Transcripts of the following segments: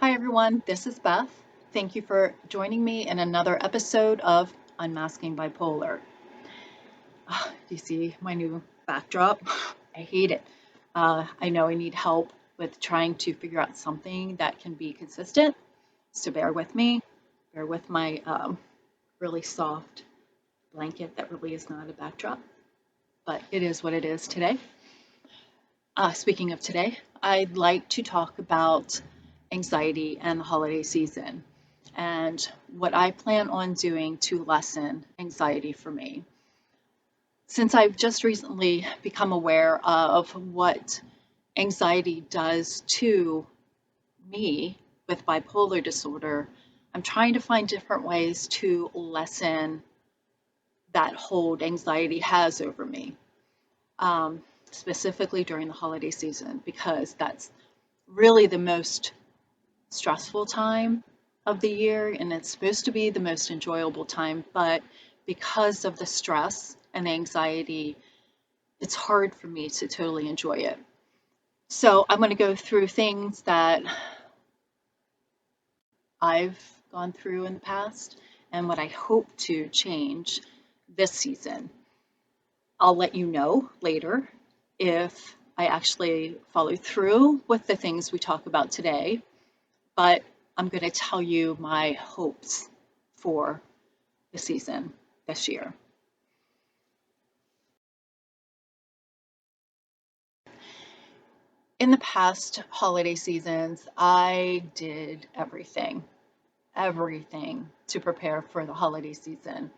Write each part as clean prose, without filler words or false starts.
Hi, everyone. This is Beth. Thank you for joining me in another episode of Unmasking Bipolar. Do you see my new backdrop? I hate it. I know I need help with trying to figure out something that can be consistent. So bear with me. Bear with my really soft blanket that really is not a backdrop, but it is what it is today. Speaking of today, I'd like to talk about anxiety and the holiday season and what I plan on doing to lessen anxiety for me. Since I've just recently become aware of what anxiety does to me with bipolar disorder, I'm trying to find different ways to lessen that hold anxiety has over me. Specifically during the holiday season, because that's really the most stressful time of the year and it's supposed to be the most enjoyable time, but because of the stress and the anxiety, it's hard for me to totally enjoy it. So I'm going to go through things that I've gone through in the past and what I hope to change this season. I'll let you know later if I actually follow through with the things we talk about today, but I'm going to tell you my hopes for the season this year. In the past holiday seasons, I did everything to prepare for the holiday season.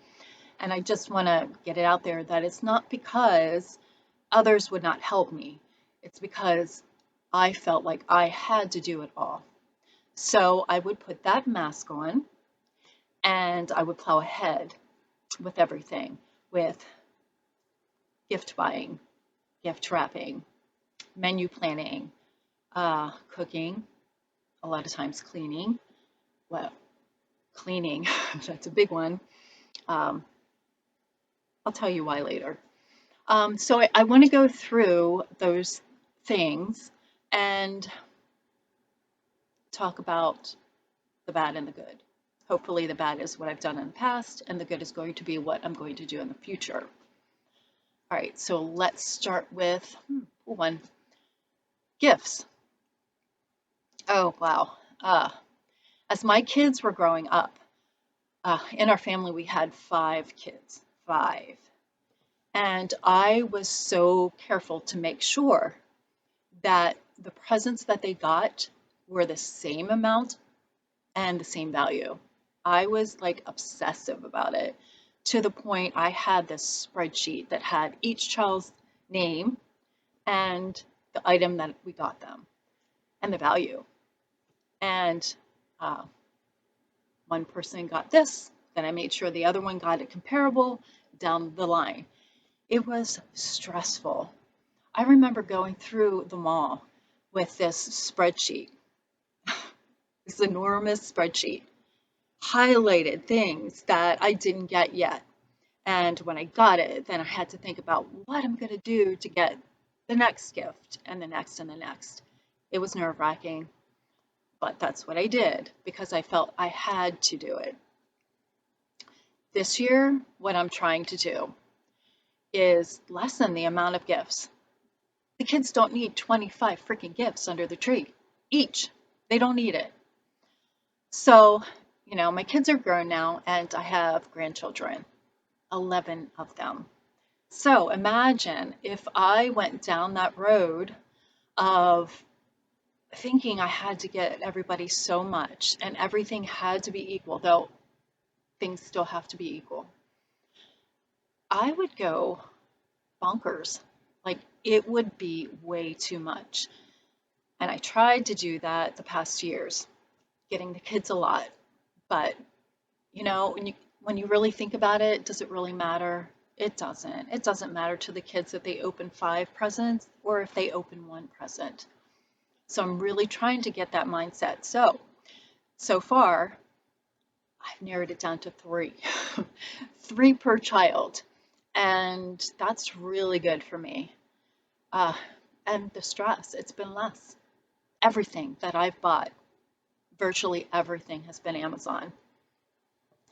And I just want to get it out there that it's not because others would not help me. It's because I felt like I had to do it all. So I would put that mask on and I would plow ahead with everything, with gift buying, gift wrapping, menu planning, cooking, a lot of times cleaning. Well, cleaning, that's a big one. Um, I'll tell you why later. So I want to go through those things and talk about the bad and the good. Hopefully, the bad is what I've done in the past, and the good is going to be what I'm going to do in the future. All right, so let's start with one, gifts. Oh, wow. As my kids were growing up, in our family, we had 5 kids, 5. And I was so careful to make sure that the presents that they got were the same amount and the same value. I was like obsessive about it to the point I had this spreadsheet that had each child's name and the item that we got them and the value. And uh, one person got this, then I made sure the other one got it comparable down the line. It was stressful. I remember going through the mall with this spreadsheet, this enormous spreadsheet, highlighted things that I didn't get yet. And when I got it, then I had to think about what I'm going to do to get the next gift and the next and the next. It was nerve-wracking, but that's what I did because I felt I had to do it. This year, what I'm trying to do is lessen the amount of gifts. The kids don't need 25 freaking gifts under the tree each. They don't need it. So, my kids are grown now and I have grandchildren, 11 of them. So imagine if I went down that road of thinking I had to get everybody so much and everything had to be equal, though things still have to be equal. I would go bonkers. Like it would be way too much. And I tried to do that the past years, getting the kids a lot. But, when you really think about it, does it really matter? It doesn't. It doesn't matter to the kids if they open 5 presents or if they open 1 present. So I'm really trying to get that mindset. So far, I've narrowed it down to 3, 3 per child. And that's really good for me. And the stress, it's been less. Everything that I've bought Virtually everything has been Amazon.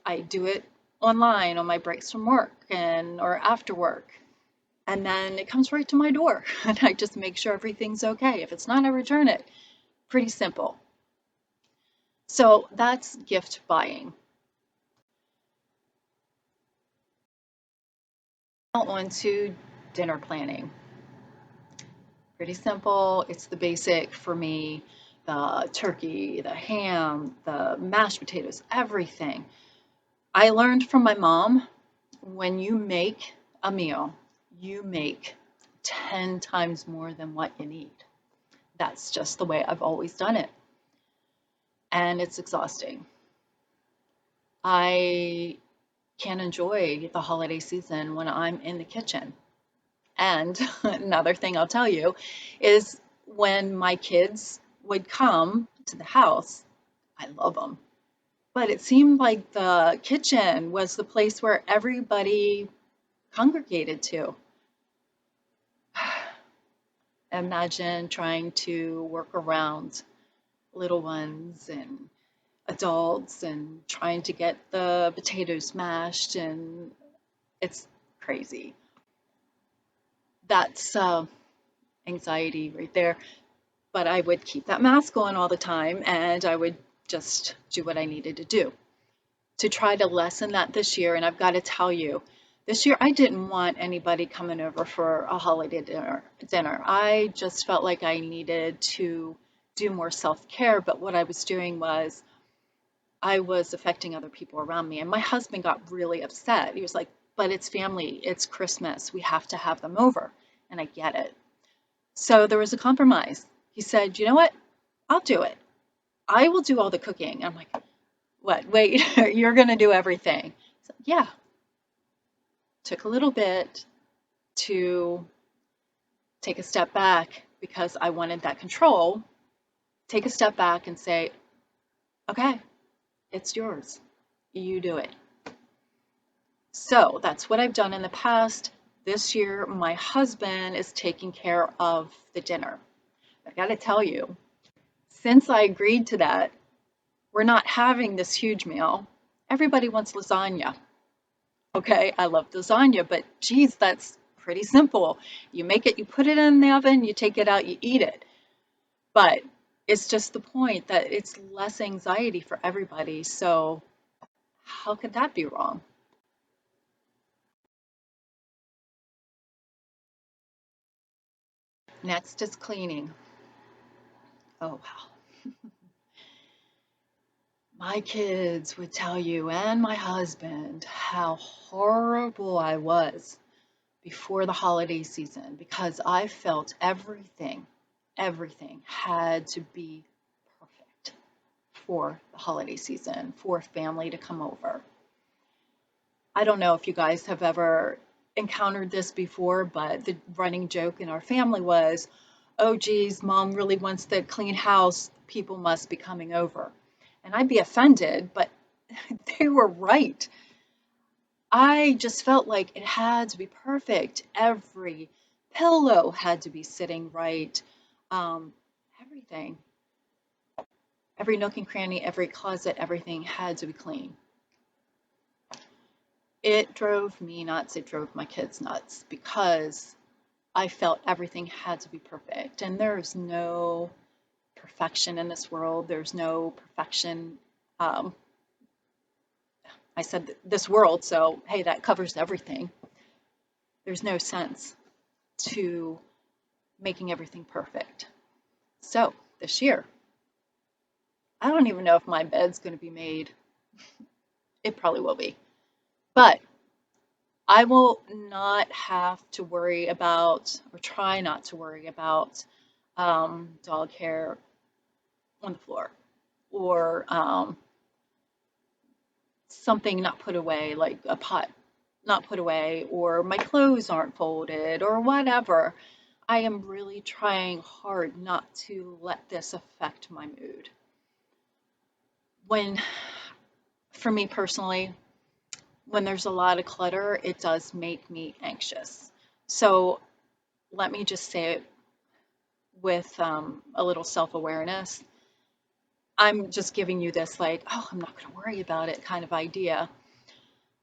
I do it online on my breaks from work and or after work. And then it comes right to my door and I just make sure everything's okay. If it's not, I return it. Pretty simple. So that's gift buying. Now on to dinner planning. Pretty simple. It's the basic for me. The turkey, the ham, the mashed potatoes, everything. I learned from my mom, when you make a meal, you make 10 times more than what you need. That's just the way I've always done it. And it's exhausting. I can enjoy the holiday season when I'm in the kitchen. And another thing I'll tell you is when my kids would come to the house, I love them. But it seemed like the kitchen was the place where everybody congregated to. Imagine trying to work around little ones and adults and trying to get the potatoes mashed, and it's crazy. That's anxiety right there. But I would keep that mask on all the time and I would just do what I needed to do to try to lessen that this year. And I've got to tell you, this year I didn't want anybody coming over for a holiday dinner. I just felt like I needed to do more self-care, but what I was doing was I was affecting other people around me. And my husband got really upset. He was like, but it's family, it's Christmas, we have to have them over. And I get it. So there was a compromise. He said, you know what? I'll do it. I will do all the cooking. I'm like, what? Wait, you're going to do everything. So, yeah, took a little bit to take a step back because I wanted that control. Take a step back and say, okay, it's yours. You do it. So that's what I've done in the past. This year, my husband is taking care of the dinner. I got to tell you, since I agreed to that, we're not having this huge meal. Everybody wants lasagna. Okay, I love lasagna, but geez, that's pretty simple. You make it, you put it in the oven, you take it out, you eat it. But it's just the point that it's less anxiety for everybody. So how could that be wrong? Next is cleaning. Oh, wow. My kids would tell you, and my husband, how horrible I was before the holiday season because I felt everything had to be perfect for the holiday season, for family to come over. I don't know if you guys have ever encountered this before, but the running joke in our family was, oh, geez, mom really wants the clean house. People must be coming over. And I'd be offended, but they were right. I just felt like it had to be perfect. Every pillow had to be sitting right. Um, everything, every nook and cranny, every closet, everything had to be clean. It drove me nuts. It drove my kids nuts because I felt everything had to be perfect. And there's no perfection in this world. There's no perfection. Um, I said this world, so hey, that covers everything. There's no sense to making everything perfect. So this year, I don't even know if my bed's going to be made. It probably will be. But I will not have to worry about, or try not to worry about, dog hair on the floor or something not put away, like a pot not put away, or my clothes aren't folded, or whatever. I am really trying hard not to let this affect my mood. When, for me personally, when there's a lot of clutter, it does make me anxious. So let me just say it with a little self awareness. I'm just giving you this like, oh, I'm not going to worry about it kind of idea.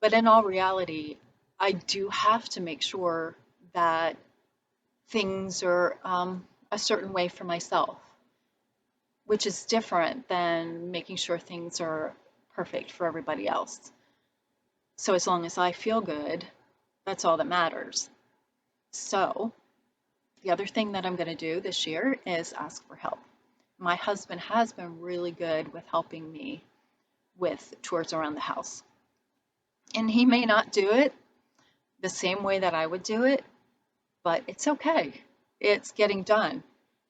But in all reality, I do have to make sure that things are a certain way for myself, which is different than making sure things are perfect for everybody else. So as long as I feel good, that's all that matters. So the other thing that I'm going to do this year is ask for help. My husband has been really good with helping me with chores around the house. And he may not do it the same way that I would do it, but it's okay. It's getting done.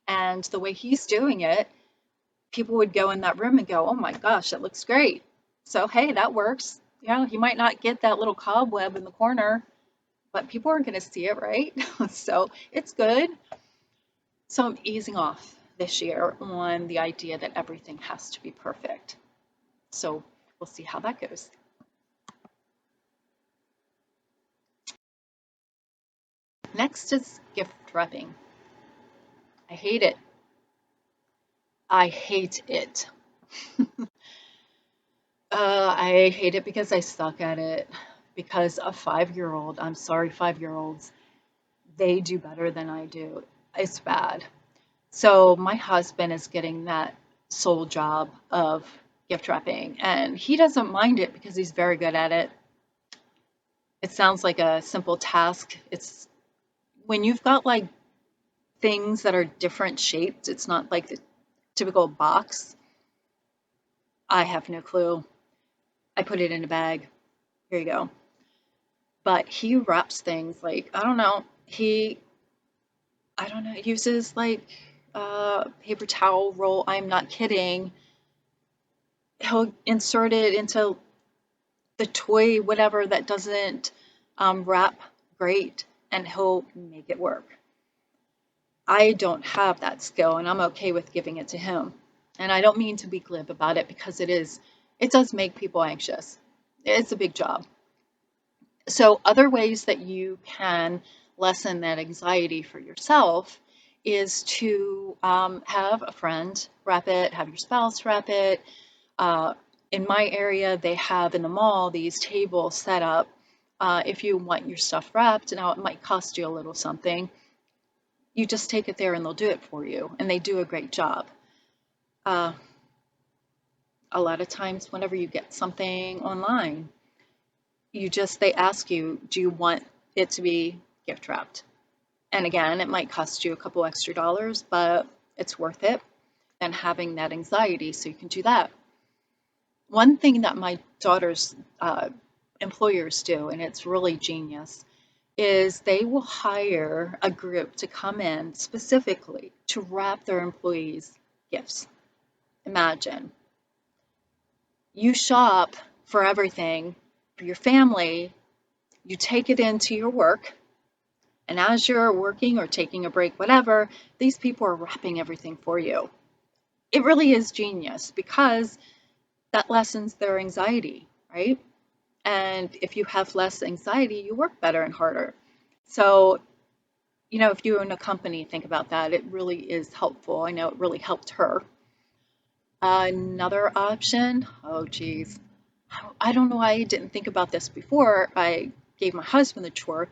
And the way he's doing it, people would go in that room and go, oh my gosh, that looks great. So, hey, that works. You know, he might not get that little cobweb in the corner, but people aren't going to see it, right? So it's good. So I'm easing off this year on the idea that everything has to be perfect. So we'll see how that goes. Next is gift wrapping. I hate it. I hate it. I hate it because I suck at it. Because a 5-year-old, I'm sorry, 5-year-olds, they do better than I do. It's bad. So my husband is getting that sole job of gift wrapping, and he doesn't mind it because he's very good at it. It sounds like a simple task. It's when you've got like things that are different shaped, it's not like the typical box. I have no clue. I put it in a bag. Here you go. But he wraps things like, I don't know, uses like paper towel roll. I'm not kidding. He'll insert it into the toy, whatever that doesn't wrap great, and he'll make it work. I don't have that skill, and I'm okay with giving it to him. And I don't mean to be glib about it because it does make people anxious. It's a big job. So, other ways that you can lessen that anxiety for yourself is to have a friend wrap it, have your spouse wrap it. Uh, in my area, they have in the mall these tables set up. If you want your stuff wrapped, now it might cost you a little something. You just take it there and they'll do it for you, and they do a great job. Uh, a lot of times, whenever you get something online, they ask you, do you want it to be gift wrapped? And again, it might cost you a couple extra dollars, but it's worth it than having that anxiety, so you can do that. One thing that my daughter's employers do, and it's really genius, is they will hire a group to come in specifically to wrap their employees' gifts. Imagine you shop for everything for your family, you take it into your work, and as you're working or taking a break, whatever, these people are wrapping everything for you. It really is genius because that lessens their anxiety, right? And if you have less anxiety, you work better and harder. So, if you own a company, think about that. It really is helpful. I know it really helped her. Another option, oh geez, I don't know why I didn't think about this before. I gave my husband the chore.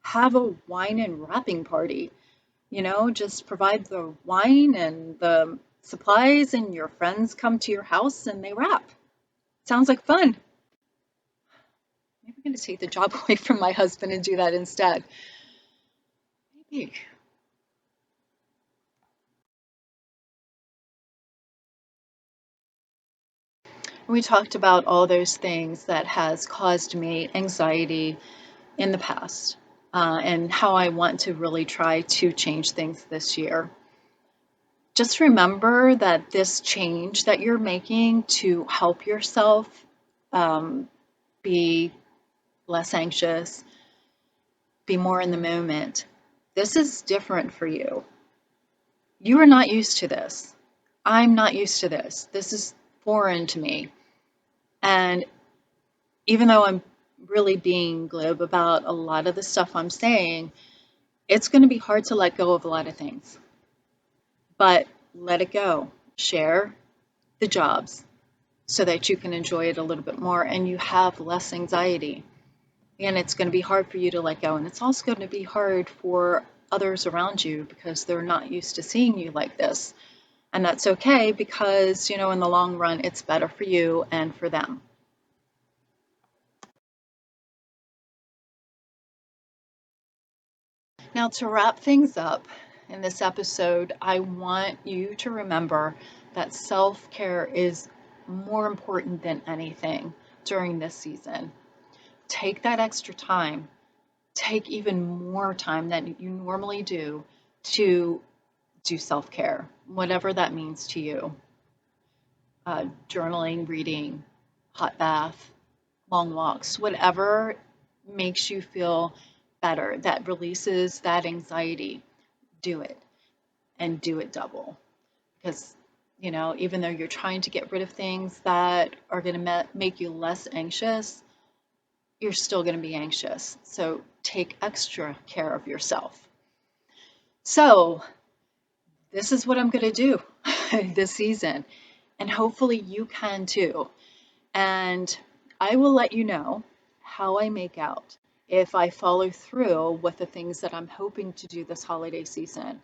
Have a wine and wrapping party. Just provide the wine and the supplies, and your friends come to your house and they wrap. Sounds like fun. Maybe I'm going to take the job away from my husband and do that instead. Maybe. We talked about all those things that has caused me anxiety in the past, and how I want to really try to change things this year. Just remember that this change that you're making to help yourself um, be less anxious, be more in the moment, this is different for you. You are not used to this. I'm not used to this. This is foreign to me. And even though I'm really being glib about a lot of the stuff I'm saying, it's going to be hard to let go of a lot of things. But let it go. Share, the jobs so that you can enjoy it a little bit more and you have less anxiety. And it's going to be hard for you to let go. And it's also going to be hard for others around you because they're not used to seeing you like this. And that's okay because, in the long run, it's better for you and for them. Now, to wrap things up in this episode, I want you to remember that self care is more important than anything during this season. Take that extra time, take even more time than you normally do to do self care, whatever that means to you. Journaling, reading, hot bath, long walks, whatever makes you feel better, that releases that anxiety, do it and do it double. Because, even though you're trying to get rid of things that are going to make you less anxious, you're still going to be anxious. So take extra care of yourself. So, this is what I'm going to do this season. And hopefully you can too. And I will let you know how I make out if I follow through with the things that I'm hoping to do this holiday season.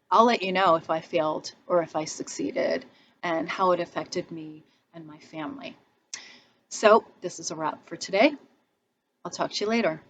I'll let you know if I failed or if I succeeded and how it affected me and my family. So, this is a wrap for today. I'll talk to you later.